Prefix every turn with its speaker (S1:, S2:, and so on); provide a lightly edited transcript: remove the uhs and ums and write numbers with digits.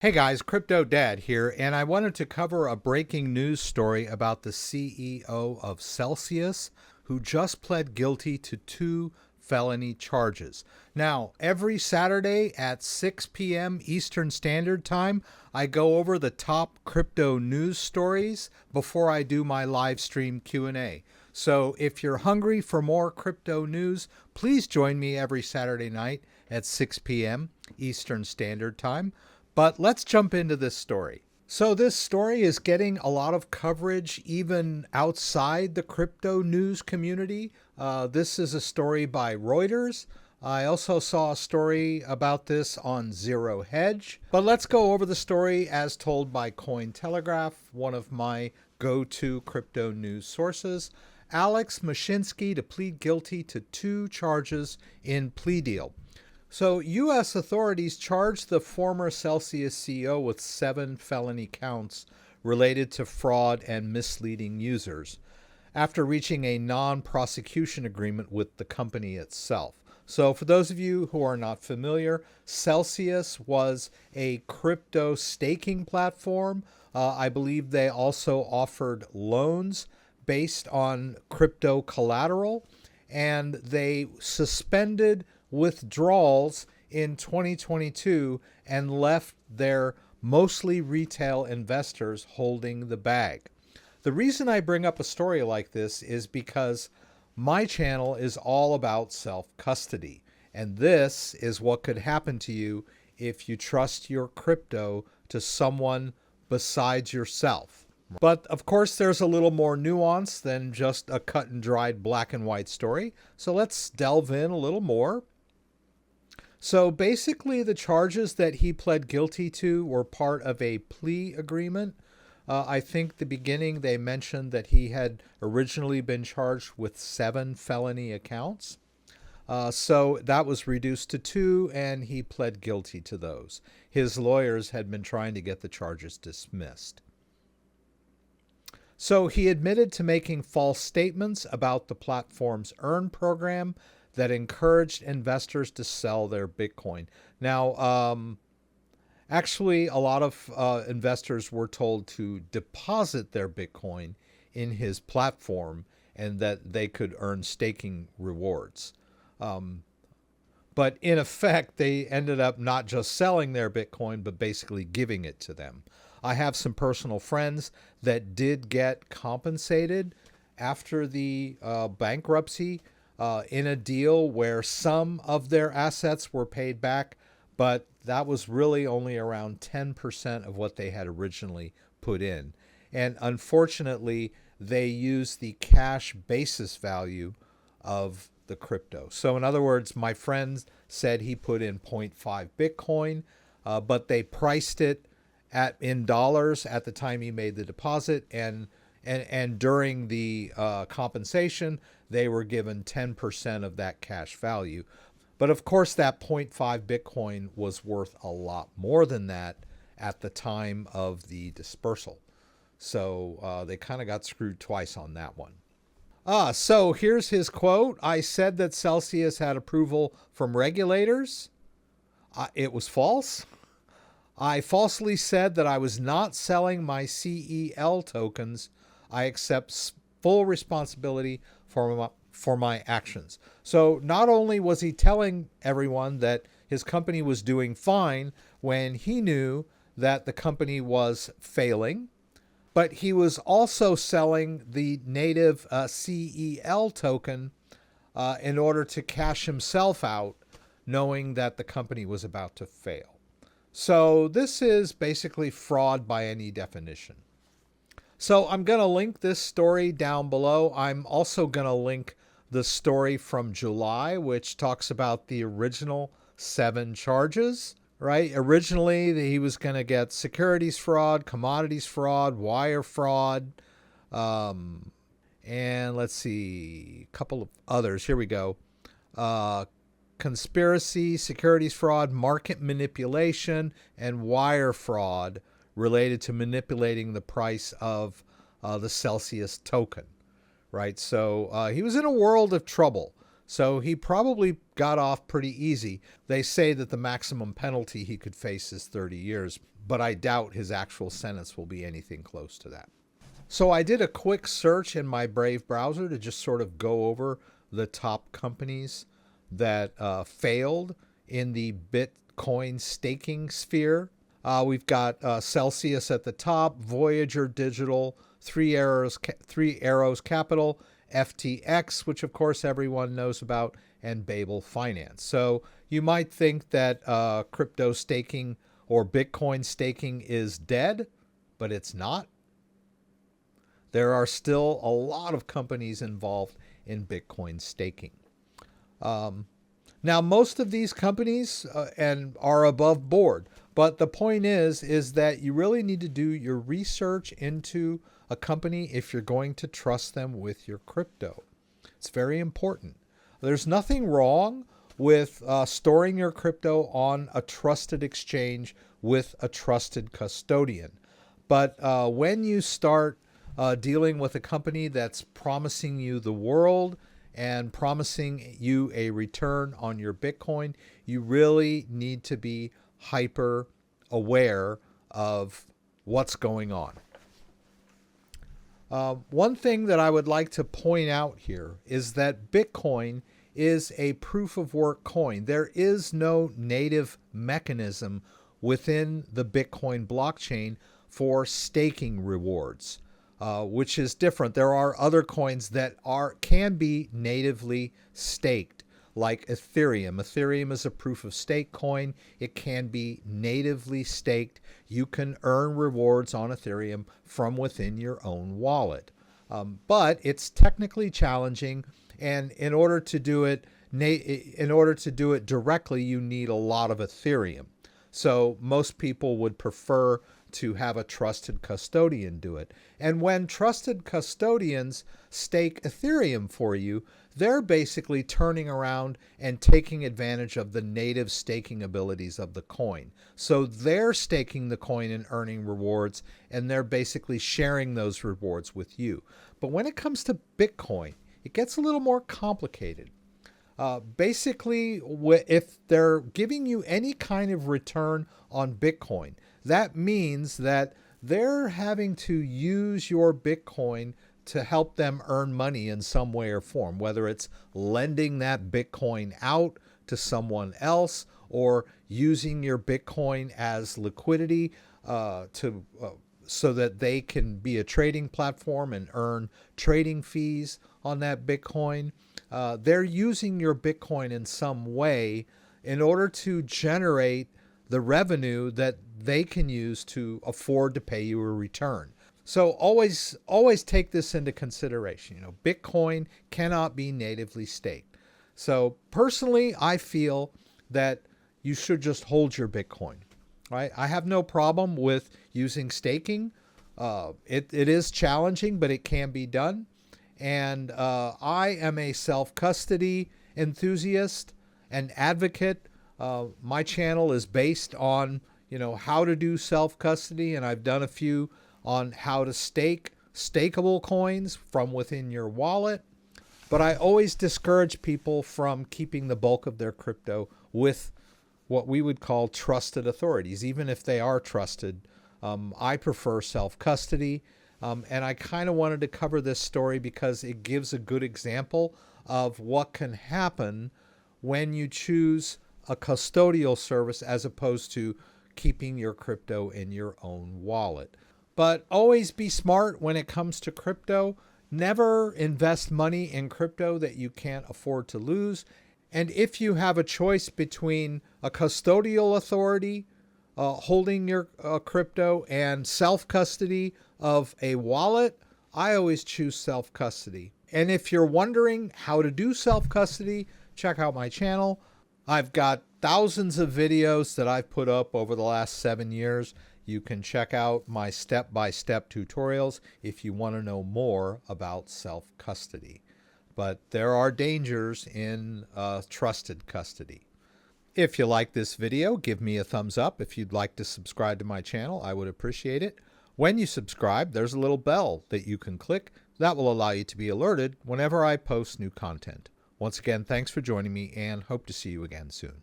S1: Hey guys, Cryptodad here, and I wanted to cover a breaking news story about the CEO of Celsius, who just pled guilty to 2 felony charges. Now, every Saturday at 6 p.m. Eastern Standard Time, I go over the top crypto news stories before I do my live stream Q&A. So if you're hungry for more crypto news, please join me every Saturday night at 6 p.m. Eastern Standard Time. But let's jump into this story. So this story is getting a lot of coverage even outside the crypto news community. This is a story by Reuters. I also saw a story about this on Zero Hedge. But let's go over the story as told by Cointelegraph, one of my go-to crypto news sources. Alex Mashinsky to plead guilty to 2 charges in plea deal. So, U.S. authorities charged the former Celsius CEO with 7 felony counts related to fraud and misleading users after reaching a non-prosecution agreement with the company itself. So, for those of you who are not familiar, Celsius was a crypto staking platform. I believe they also offered loans based on crypto collateral, and they suspended withdrawals in 2022 and left their mostly retail investors holding the bag. The reason I bring up a story like this is because my channel is all about self-custody, and this is what could happen to you if you trust your crypto to someone besides yourself. But of course, there's a little more nuance than just a cut and dried black and white story. So let's delve in a little more. So basically, the charges that he pled guilty to were part of a plea agreement. I think the beginning they mentioned that he had originally been charged with 7 felony accounts. So that was reduced to 2, and he pled guilty to those. His lawyers had been trying to get the charges dismissed. So he admitted to making false statements about the platform's Earn program that encouraged investors to sell their Bitcoin. Now, actually, a lot of investors were told to deposit their Bitcoin in his platform and that they could earn staking rewards. But in effect, they ended up not just selling their Bitcoin, but basically giving it to them. I have some personal friends that did get compensated after the bankruptcy in a deal where some of their assets were paid back, but that was really only around 10% of what they had originally put in. And unfortunately, they used the cash basis value of the crypto. So in other words, my friend said he put in 0.5 Bitcoin, but they priced it in dollars at the time he made the deposit, and during the compensation, they were given 10% of that cash value. But of course, that 0.5 Bitcoin was worth a lot more than that at the time of the dispersal. So they kind of got screwed twice on that one. So here's his quote. I said that Celsius had approval from regulators. It was false. I falsely said that I was not selling my CEL tokens. I accept full responsibility for my actions. So not only was he telling everyone that his company was doing fine when he knew that the company was failing, but he was also selling the native CEL token in order to cash himself out, knowing that the company was about to fail. So this is basically fraud by any definition. So I'm going to link this story down below. I'm also going to link the story from July, which talks about the original 7 charges, right? Originally, he was going to get securities fraud, commodities fraud, wire fraud, and let's see, a couple of others. Here we go. Conspiracy, securities fraud, market manipulation, and wire fraud related to manipulating the price of the Celsius token, right? So he was in a world of trouble. So he probably got off pretty easy. They say that the maximum penalty he could face is 30 years, but I doubt his actual sentence will be anything close to that. So I did a quick search in my Brave browser to just sort of go over the top companies that failed in the Bitcoin staking sphere. We've got Celsius at the top, Voyager Digital, Three Arrows Capital, FTX, which of course everyone knows about, and Babel Finance. So you might think that crypto staking or Bitcoin staking is dead, but it's not. There are still a lot of companies involved in Bitcoin staking. Now, most of these companies are above board, but the point is that you really need to do your research into a company if you're going to trust them with your crypto. It's very important. There's nothing wrong with storing your crypto on a trusted exchange with a trusted custodian. But when you start dealing with a company that's promising you the world and promising you a return on your Bitcoin, you really need to be hyper aware of what's going on. One thing that I would like to point out here is that Bitcoin is a proof of work coin. There is no native mechanism within the Bitcoin blockchain for staking rewards, which is different. There are other coins that can be natively staked, like Ethereum. Ethereum is a proof of stake coin. It can be natively staked. You can earn rewards on Ethereum from within your own wallet. But it's technically challenging, and in order to do it directly, you need a lot of Ethereum. So most people would prefer to have a trusted custodian do it. And when trusted custodians stake Ethereum for you, they're basically turning around and taking advantage of the native staking abilities of the coin. So they're staking the coin and earning rewards, and they're basically sharing those rewards with you. But when it comes to Bitcoin, it gets a little more complicated. Basically, if they're giving you any kind of return on Bitcoin, that means that they're having to use your Bitcoin to help them earn money in some way or form, whether it's lending that Bitcoin out to someone else or using your Bitcoin as liquidity so that they can be a trading platform and earn trading fees on that Bitcoin. They're using your Bitcoin in some way in order to generate the revenue that they can use to afford to pay you a return. So always take this into consideration. Bitcoin cannot be natively staked. So personally, I feel that you should just hold your Bitcoin. Right? I have no problem with using staking. It is challenging, but it can be done. And I am a self-custody enthusiast and advocate. My channel is based on, how to do self-custody, and I've done a few on how to stake stakeable coins from within your wallet. But I always discourage people from keeping the bulk of their crypto with what we would call trusted authorities, even if they are trusted. I prefer self-custody. And I kind of wanted to cover this story because it gives a good example of what can happen when you choose a custodial service as opposed to keeping your crypto in your own wallet. But always be smart when it comes to crypto. Never invest money in crypto that you can't afford to lose. And if you have a choice between a custodial authority holding your crypto and self-custody of a wallet, I always choose self-custody. And if you're wondering how to do self-custody, check out my channel. I've got thousands of videos that I've put up over the last 7 years. You can check out my step-by-step tutorials if you want to know more about self-custody. But there are dangers in trusted custody. If you like this video, give me a thumbs up. If you'd like to subscribe to my channel, I would appreciate it. When you subscribe, there's a little bell that you can click. That will allow you to be alerted whenever I post new content. Once again, thanks for joining me and hope to see you again soon.